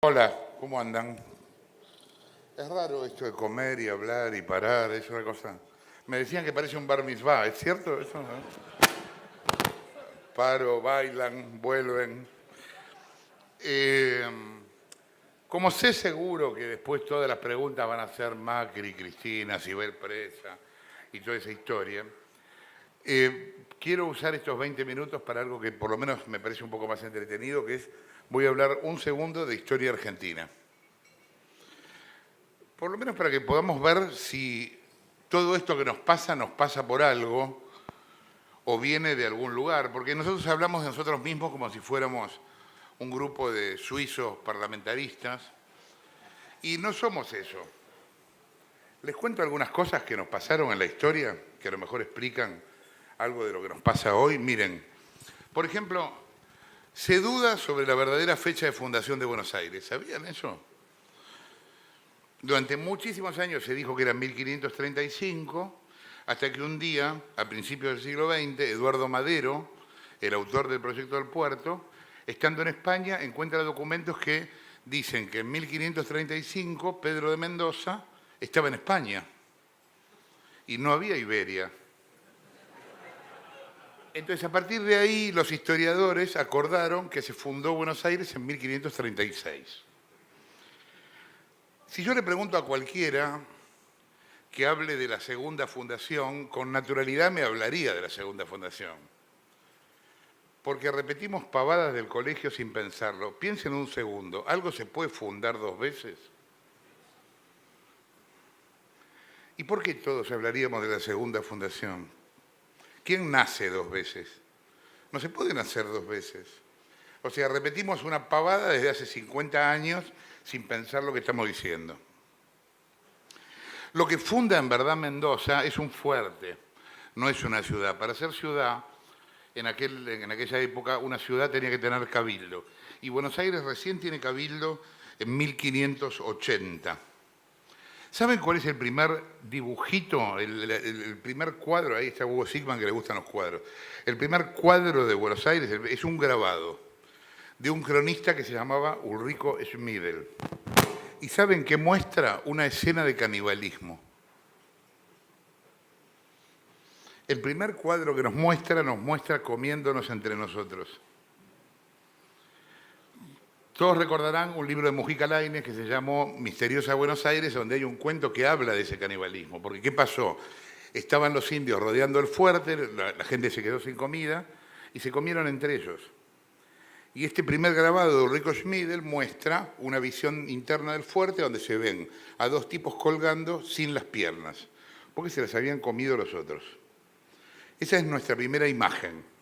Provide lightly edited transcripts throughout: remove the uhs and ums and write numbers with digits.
Hola, ¿cómo andan? Es raro esto de comer y hablar y parar, es una cosa. Me decían que parece un bar mitzvah, ¿es cierto eso? ¿No? Paro, bailan, vuelven. Eh, Como sé seguro que después todas las preguntas van a ser Macri, Cristina, Sibel Presa y toda esa historia, quiero usar estos 20 minutos para algo que por lo menos me parece un poco más entretenido, que es, voy a hablar un segundo de historia argentina. Por lo menos para que podamos ver si todo esto que nos pasa por algo o viene de algún lugar, porque nosotros hablamos de nosotros mismos como si fuéramos un grupo de suizos parlamentaristas y no somos eso. Les cuento algunas cosas que nos pasaron en la historia que a lo mejor explican algo de lo que nos pasa hoy. Miren, por ejemplo, se duda sobre la verdadera fecha de fundación de Buenos Aires. ¿Sabían eso? Durante muchísimos años se dijo que era 1535, hasta que un día, a principios del siglo XX, Eduardo Madero, el autor del proyecto del puerto, estando en España, encuentra documentos que dicen que en 1535 Pedro de Mendoza estaba en España y no había Iberia. Entonces, a partir de ahí, los historiadores acordaron que se fundó Buenos Aires en 1536. Si yo le pregunto a cualquiera que hable de la segunda fundación, con naturalidad me hablaría de la segunda fundación. Porque repetimos pavadas del colegio sin pensarlo. Piensen un segundo, ¿algo se puede fundar dos veces? ¿Y por qué todos hablaríamos de la segunda fundación? ¿Quién nace dos veces? No se puede nacer dos veces. O sea, repetimos una pavada desde hace 50 años sin pensar lo que estamos diciendo. Lo que funda en verdad Mendoza es un fuerte, no es una ciudad. Para ser ciudad, en aquella época, una ciudad tenía que tener cabildo. Y Buenos Aires recién tiene cabildo en 1580. ¿Saben cuál es el primer dibujito, el primer cuadro? Ahí está Hugo Sigman, que le gustan los cuadros. El primer cuadro de Buenos Aires es un grabado de un cronista que se llamaba Ulrico Schmidl. ¿Y saben qué muestra? Una escena de canibalismo. El primer cuadro que nos muestra comiéndonos entre nosotros. Todos recordarán un libro de Mujica Lainez que se llamó Misteriosa Buenos Aires, donde hay un cuento que habla de ese canibalismo. Porque ¿qué pasó? Estaban los indios rodeando el fuerte, la gente se quedó sin comida y se comieron entre ellos. Y este primer grabado de Ulrico Schmidl muestra una visión interna del fuerte donde se ven a dos tipos colgando sin las piernas, porque se las habían comido los otros. Esa es nuestra primera imagen.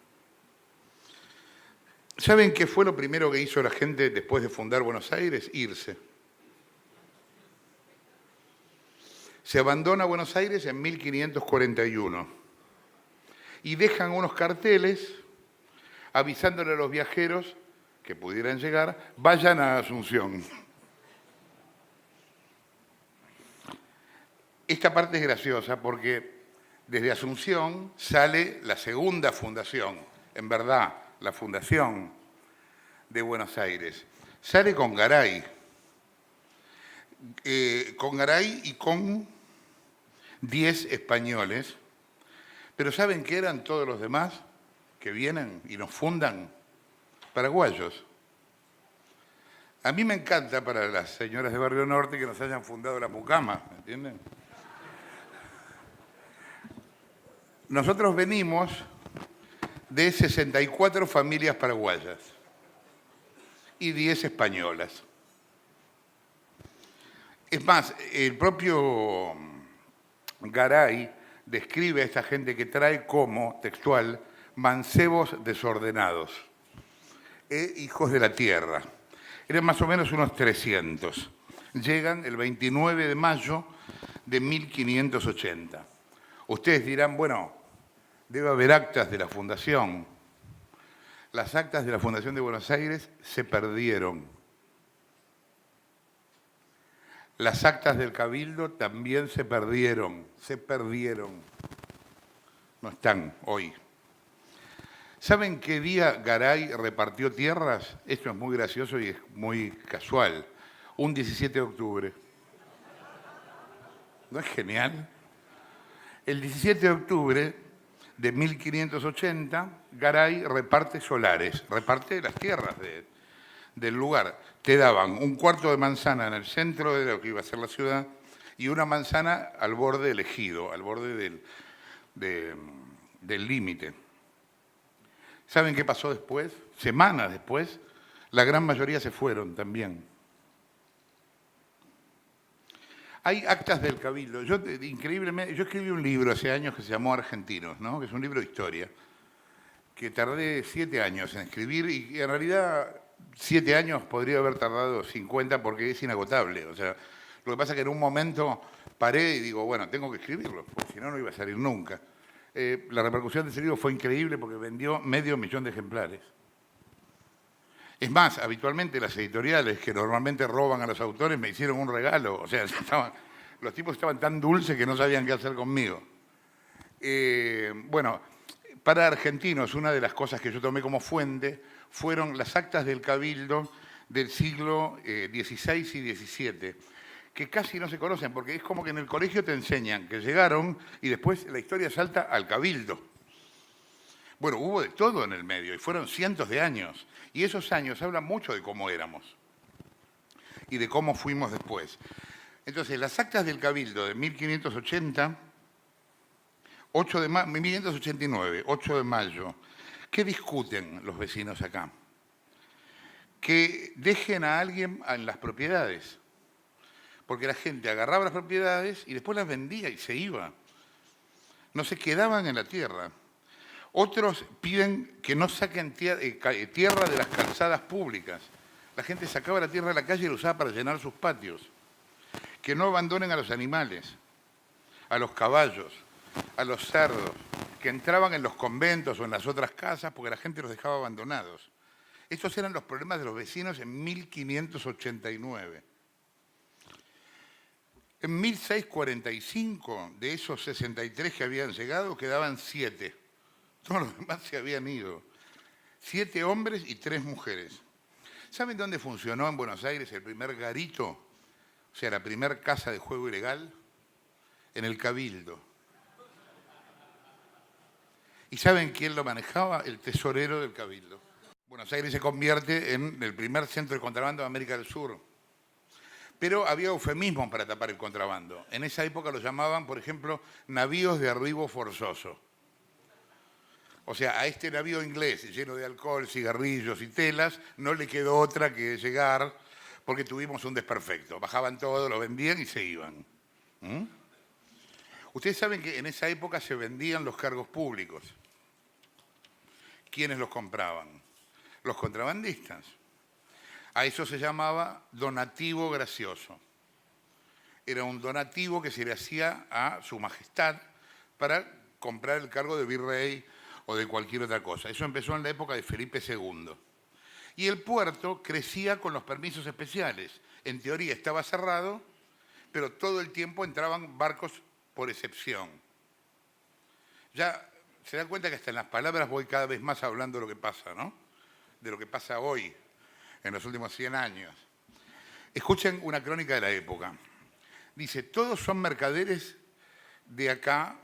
¿Saben qué fue lo primero que hizo la gente después de fundar Buenos Aires? Irse. Se abandona Buenos Aires en 1541 y dejan unos carteles avisándole a los viajeros que pudieran llegar, vayan a Asunción. Esta parte es graciosa porque desde Asunción sale la segunda fundación, en verdad, la fundación de Buenos Aires. Sale con Garay y con 10 españoles, pero ¿saben qué eran todos los demás que vienen y nos fundan? Paraguayos. A mí me encanta para las señoras de Barrio Norte que nos hayan fundado la mucama, ¿me entienden? Nosotros venimos de 64 familias paraguayas y 10 españolas. Es más, el propio Garay describe a esta gente que trae como, textual, mancebos desordenados. Hijos de la tierra. Eran más o menos unos 300. Llegan el 29 de mayo de 1580. Ustedes dirán, bueno, debe haber actas de la fundación. Las actas de la Fundación de Buenos Aires se perdieron. Las actas del Cabildo también se perdieron. No están hoy. ¿Saben qué día Garay repartió tierras? Esto es muy gracioso y es muy casual. un 17 de octubre. ¿No es genial? El 17 de octubre de 1580, Garay reparte solares, reparte las tierras del lugar. Te daban un cuarto de manzana en el centro de lo que iba a ser la ciudad y una manzana al borde del ejido, al borde del límite. ¿Saben qué pasó después? Semanas después, la gran mayoría se fueron también. Hay actas del Cabildo. Increíblemente, yo escribí un libro hace años que se llamó Argentinos, ¿no? Que es un libro de historia, que tardé 7 años en escribir y en realidad 7 años podría haber tardado 50 porque es inagotable. O sea, lo que pasa es que en un momento paré y digo, bueno, tengo que escribirlo, porque si no, no iba a salir nunca. La repercusión de ese libro fue increíble porque vendió 500.000 de ejemplares. Es más, habitualmente las editoriales que normalmente roban a los autores me hicieron un regalo. O sea, los tipos estaban tan dulces que no sabían qué hacer conmigo. Bueno, para Argentinos, una de las cosas que yo tomé como fuente fueron las actas del Cabildo del siglo XVI y XVII, que casi no se conocen, porque es como que en el colegio te enseñan que llegaron y después la historia salta al Cabildo. Bueno, hubo de todo en el medio y fueron cientos de años. Y esos años hablan mucho de cómo éramos y de cómo fuimos después. Entonces, las actas del Cabildo de 1580, 1589, 8 de mayo, ¿qué discuten los vecinos acá? Que dejen a alguien en las propiedades. Porque la gente agarraba las propiedades y después las vendía y se iba. No se quedaban en la tierra. Otros piden que no saquen tierra de las calzadas públicas. La gente sacaba la tierra de la calle y la usaba para llenar sus patios. Que no abandonen a los animales, a los caballos, a los cerdos, que entraban en los conventos o en las otras casas porque la gente los dejaba abandonados. Estos eran los problemas de los vecinos en 1589. En 1645, de esos 63 que habían llegado, quedaban 7. Todos los demás se habían ido. 7 hombres y 3 mujeres. ¿Saben dónde funcionó en Buenos Aires el primer garito? O sea, la primera casa de juego ilegal. En el Cabildo. ¿Y saben quién lo manejaba? El tesorero del Cabildo. Buenos Aires se convierte en el primer centro de contrabando de América del Sur. Pero había eufemismos para tapar el contrabando. En esa época lo llamaban, por ejemplo, navíos de arribo forzoso. O sea, a este navío inglés lleno de alcohol, cigarrillos y telas, no le quedó otra que llegar porque tuvimos un desperfecto. Bajaban todo, lo vendían y se iban. Ustedes saben que en esa época se vendían los cargos públicos. ¿Quiénes los compraban? Los contrabandistas. A eso se llamaba donativo gracioso. Era un donativo que se le hacía a su majestad para comprar el cargo de virrey o de cualquier otra cosa. Eso empezó en la época de Felipe II. Y el puerto crecía con los permisos especiales. En teoría estaba cerrado, pero todo el tiempo entraban barcos por excepción. Ya se dan cuenta que hasta en las palabras voy cada vez más hablando de lo que pasa, ¿no? De lo que pasa hoy, en los últimos 100 años. Escuchen una crónica de la época. Dice, todos son mercaderes de acá,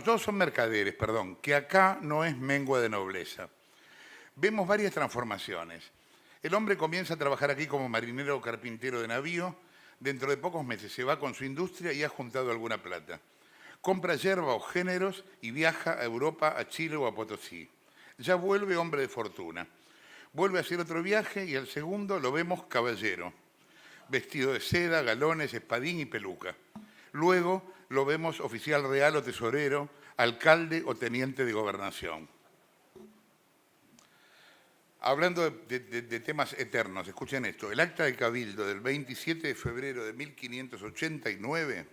todos son mercaderes, perdón, que acá no es mengua de nobleza. Vemos varias transformaciones. El hombre comienza a trabajar aquí como marinero o carpintero de navío, dentro de pocos meses se va con su industria y ha juntado alguna plata. Compra yerba o géneros y viaja a Europa, a Chile o a Potosí. Ya vuelve hombre de fortuna. Vuelve a hacer otro viaje y al segundo lo vemos caballero, vestido de seda, galones, espadín y peluca. Luego lo vemos oficial real o tesorero, alcalde o teniente de gobernación. Hablando de temas eternos, escuchen esto. El acta de Cabildo del 27 de febrero de 1589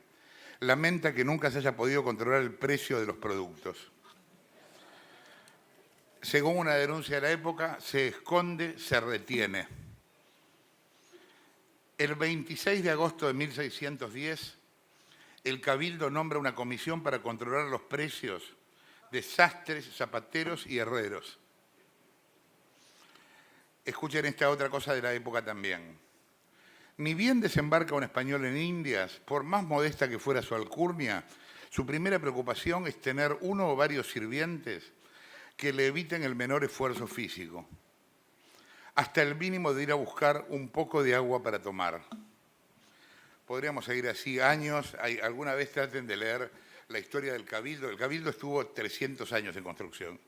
lamenta que nunca se haya podido controlar el precio de los productos. Según una denuncia de la época, se esconde, se retiene. El 26 de agosto de 1610, el Cabildo nombra una comisión para controlar los precios de sastres, zapateros y herreros. Escuchen esta otra cosa de la época también. Ni bien desembarca un español en Indias, por más modesta que fuera su alcurnia, su primera preocupación es tener uno o varios sirvientes que le eviten el menor esfuerzo físico, hasta el mínimo de ir a buscar un poco de agua para tomar. Podríamos seguir así años. Alguna vez traten de leer la historia del Cabildo. El Cabildo estuvo 300 años en construcción.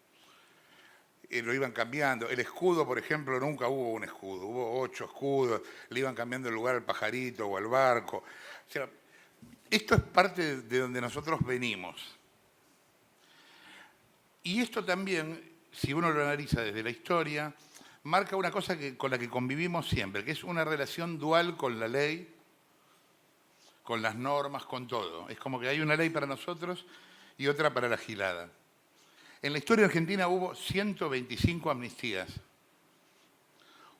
Lo iban cambiando. El escudo, por ejemplo, nunca hubo un escudo. Hubo 8 escudos. Le iban cambiando el lugar al pajarito o al barco. O sea, esto es parte de donde nosotros venimos. Y esto también, si uno lo analiza desde la historia, marca una cosa con la que convivimos siempre, que es una relación dual con la ley, con las normas, con todo. Es como que hay una ley para nosotros y otra para la gilada. En la historia argentina hubo 125 amnistías,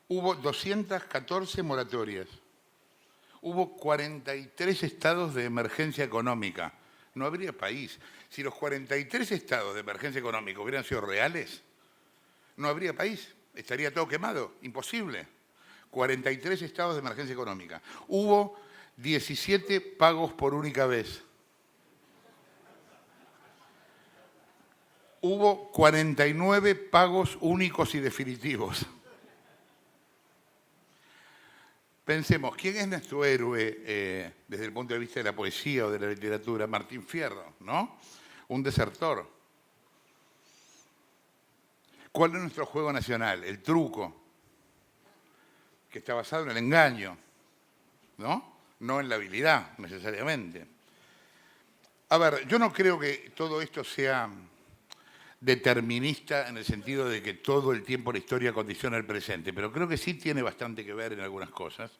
hubo 214 moratorias, hubo 43 estados de emergencia económica. No habría país. Si los 43 estados de emergencia económica hubieran sido reales, no habría país. Estaría todo quemado. Imposible. 43 estados de emergencia económica. Hubo 17 pagos por única vez. Hubo 49 pagos únicos y definitivos. Pensemos, ¿quién es nuestro héroe desde el punto de vista de la poesía o de la literatura? Martín Fierro, ¿no? Un desertor. ¿Cuál es nuestro juego nacional? El truco, que está basado en el engaño, ¿no? No en la habilidad, necesariamente. A ver, yo no creo que todo esto sea determinista en el sentido de que todo el tiempo la historia condiciona el presente, pero creo que sí tiene bastante que ver en algunas cosas.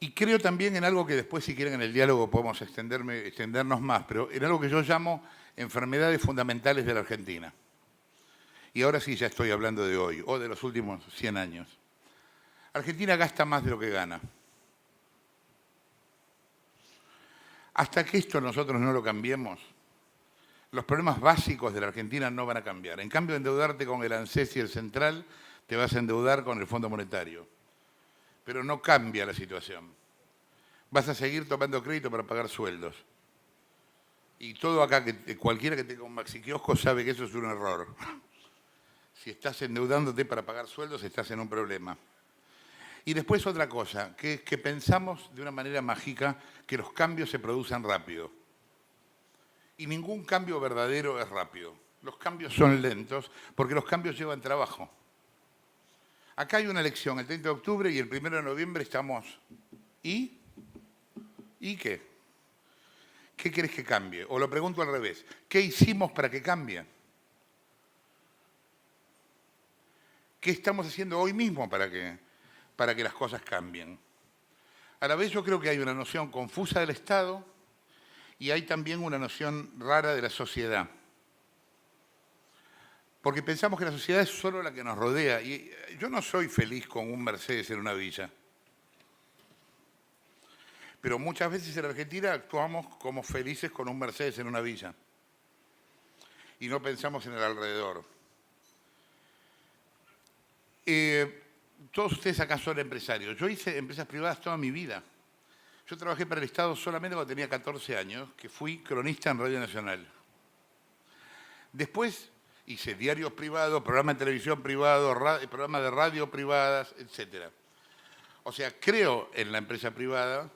Y creo también en algo que después, si quieren, en el diálogo podemos extendernos más, pero en algo que yo llamo enfermedades fundamentales de la Argentina. Y ahora sí ya estoy hablando de hoy, o de los últimos 100 años. Argentina gasta más de lo que gana. Hasta que esto nosotros no lo cambiemos, los problemas básicos de la Argentina no van a cambiar. En cambio, endeudarte con el ANSES y el Central, te vas a endeudar con el Fondo Monetario. Pero no cambia la situación. Vas a seguir tomando crédito para pagar sueldos. Y todo acá, cualquiera que tenga un maxiquiosco sabe que eso es un error. Si estás endeudándote para pagar sueldos, estás en un problema. Y después otra cosa, que es que pensamos de una manera mágica que los cambios se producen rápido. Y ningún cambio verdadero es rápido. Los cambios son lentos porque los cambios llevan trabajo. Acá hay una elección el 30 de octubre y el 1 de noviembre estamos... ¿Y? ¿Y qué? ¿Qué querés que cambie? O lo pregunto al revés. ¿Qué hicimos para que cambie? ¿Qué estamos haciendo hoy mismo para que las cosas cambien? A la vez yo creo que hay una noción confusa del Estado y hay también una noción rara de la sociedad. Porque pensamos que la sociedad es solo la que nos rodea. Y yo no soy feliz con un Mercedes en una villa. Pero muchas veces en Argentina actuamos como felices con un Mercedes en una villa. Y no pensamos en el alrededor. Todos ustedes acá son empresarios. Yo hice empresas privadas toda mi vida. Yo trabajé para el Estado solamente cuando tenía 14 años, que fui cronista en Radio Nacional. Después hice diarios privados, programas de televisión privados, programas de radio privadas, etc. O sea, creo en la empresa privada,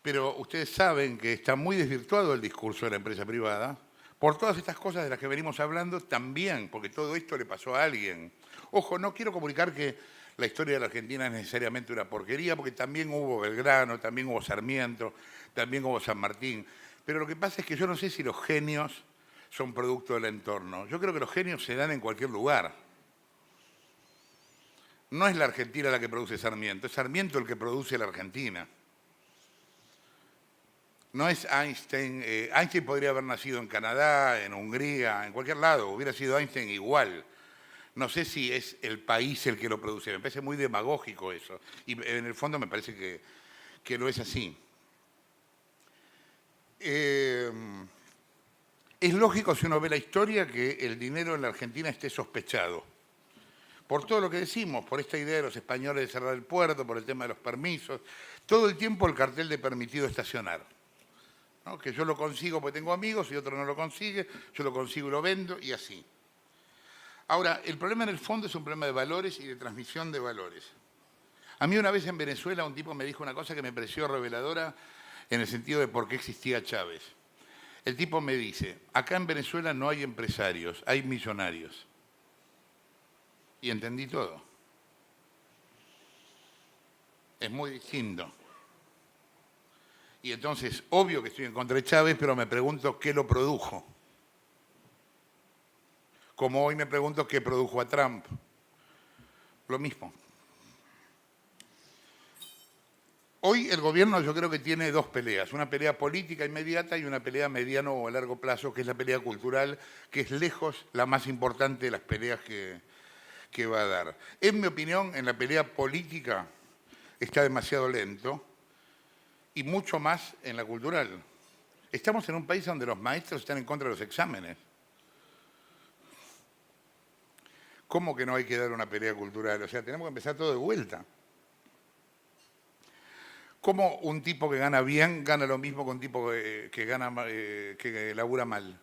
pero ustedes saben que está muy desvirtuado el discurso de la empresa privada por todas estas cosas de las que venimos hablando también, porque todo esto le pasó a alguien. Ojo, no quiero comunicar que la historia de la Argentina es necesariamente una porquería, porque también hubo Belgrano, también hubo Sarmiento, también hubo San Martín. Pero lo que pasa es que yo no sé si los genios son producto del entorno. Yo creo que los genios se dan en cualquier lugar. No es la Argentina la que produce Sarmiento, es Sarmiento el que produce la Argentina. No es Einstein. Einstein podría haber nacido en Canadá, en Hungría, en cualquier lado. Hubiera sido Einstein igual. No sé si es el país el que lo produce. Me parece muy demagógico eso. Y en el fondo me parece que no es así. Es lógico, si uno ve la historia, que el dinero en la Argentina esté sospechado. por todo lo que decimos, por esta idea de los españoles de cerrar el puerto, por el tema de los permisos, todo el tiempo el cartel de permitido estacionar, ¿no? Que yo lo consigo porque tengo amigos y otro no lo consigue, yo lo consigo y lo vendo y así. Ahora, el problema en el fondo es un problema de valores y de transmisión de valores. A mí una vez en Venezuela un tipo me dijo una cosa que me pareció reveladora en el sentido de por qué existía Chávez. El tipo me dice, acá en Venezuela no hay empresarios, hay millonarios. Y entendí todo. Es muy distinto. Y entonces, obvio que estoy en contra de Chávez, pero me pregunto qué lo produjo. Como hoy me pregunto qué produjo a Trump. Lo mismo. Hoy el gobierno yo creo que tiene dos peleas, una pelea política inmediata y una pelea a mediano o a largo plazo, que es la pelea cultural, que es lejos la más importante de las peleas que va a dar. En mi opinión, en la pelea política está demasiado lento y mucho más en la cultural. Estamos en un país donde los maestros están en contra de los exámenes. ¿Cómo que no hay que dar una pelea cultural? O sea, tenemos que empezar todo de vuelta. ¿Cómo un tipo que gana bien gana lo mismo que un tipo que labura mal?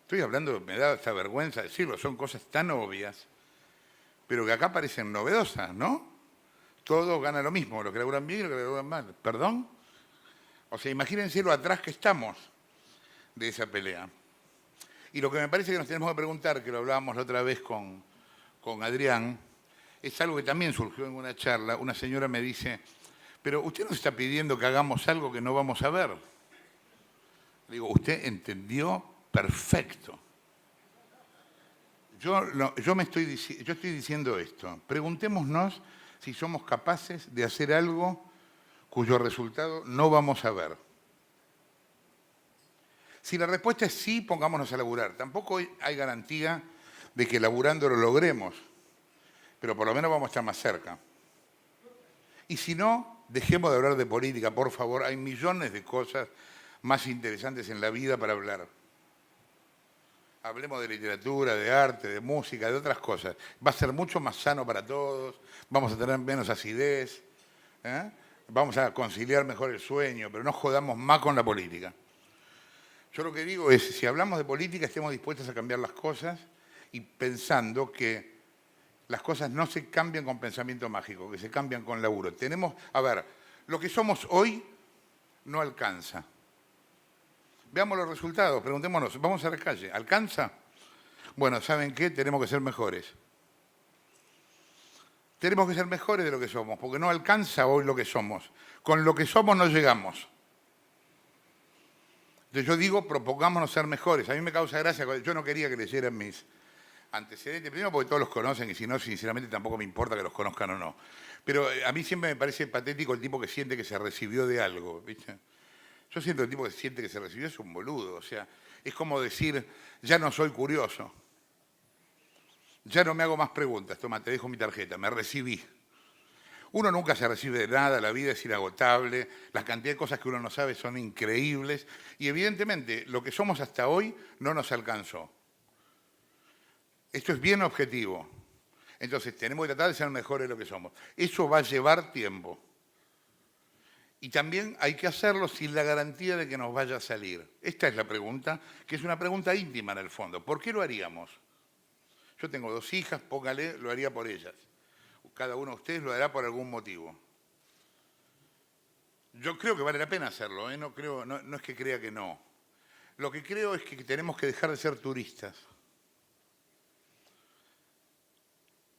Estoy hablando, me da esta vergüenza decirlo, son cosas tan obvias, pero que acá parecen novedosas, ¿no? Todos ganan lo mismo, los que laburan bien y los que laburan mal. ¿Perdón? O sea, imagínense lo atrás que estamos de esa pelea. Y lo que me parece que nos tenemos que preguntar, que lo hablábamos la otra vez con Adrián, es algo que también surgió en una charla. Una señora me dice, pero usted nos está pidiendo que hagamos algo que no vamos a ver. Le digo, usted entendió perfecto. Yo estoy diciendo esto. Preguntémonos si somos capaces de hacer algo cuyo resultado no vamos a ver. Si la respuesta es sí, pongámonos a laburar. Tampoco hay garantía de que laburando lo logremos, pero por lo menos vamos a estar más cerca. Y si no, dejemos de hablar de política, por favor. Hay millones de cosas más interesantes en la vida para hablar. Hablemos de literatura, de arte, de música, de otras cosas. Va a ser mucho más sano para todos, vamos a tener menos acidez, vamos a conciliar mejor el sueño, pero no jodamos más con la política. Yo lo que digo es, si hablamos de política, estemos dispuestos a cambiar las cosas y pensando que las cosas no se cambian con pensamiento mágico, que se cambian con laburo. A ver, lo que somos hoy no alcanza. Veamos los resultados, preguntémonos, vamos a la calle, ¿alcanza? Bueno, ¿saben qué? Tenemos que ser mejores. Tenemos que ser mejores de lo que somos, porque no alcanza hoy lo que somos. Con lo que somos no llegamos. Entonces yo digo, propongámonos ser mejores. A mí me causa gracia, yo no quería que leyeran mis antecedentes, primero porque todos los conocen y si no, sinceramente tampoco me importa que los conozcan o no. Pero a mí siempre me parece patético el tipo que siente que se recibió de algo, ¿viste? Yo siento que el tipo que siente que se recibió es un boludo, o sea, es como decir, ya no soy curioso, ya no me hago más preguntas, toma, te dejo mi tarjeta, me recibí. Uno nunca se recibe de nada, la vida es inagotable, la cantidad de cosas que uno no sabe son increíbles y evidentemente lo que somos hasta hoy no nos alcanzó. Esto es bien objetivo. Entonces tenemos que tratar de ser mejores de lo que somos. Eso va a llevar tiempo. Y también hay que hacerlo sin la garantía de que nos vaya a salir. Esta es la pregunta, que es una pregunta íntima en el fondo. ¿Por qué lo haríamos? Yo tengo 2 hijas, póngale, lo haría por ellas. Cada uno de ustedes lo hará por algún motivo. Yo creo que vale la pena hacerlo, ¿eh? No es que crea que no. Lo que creo es que tenemos que dejar de ser turistas.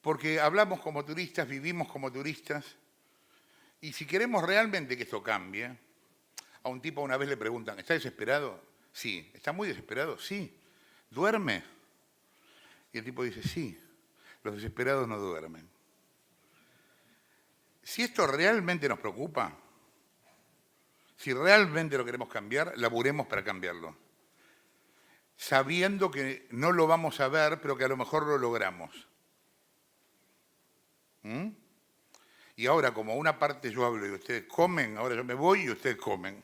Porque hablamos como turistas, vivimos como turistas, y si queremos realmente que esto cambie, a un tipo una vez le preguntan, ¿está desesperado? Sí. ¿Está muy desesperado? Sí. ¿Duerme? Y el tipo dice, sí, los desesperados no duermen. Si esto realmente nos preocupa, si realmente lo queremos cambiar, laburemos para cambiarlo. Sabiendo que no lo vamos a ver, pero que a lo mejor lo logramos. Y ahora, como una parte yo hablo y ustedes comen, ahora yo me voy y ustedes comen.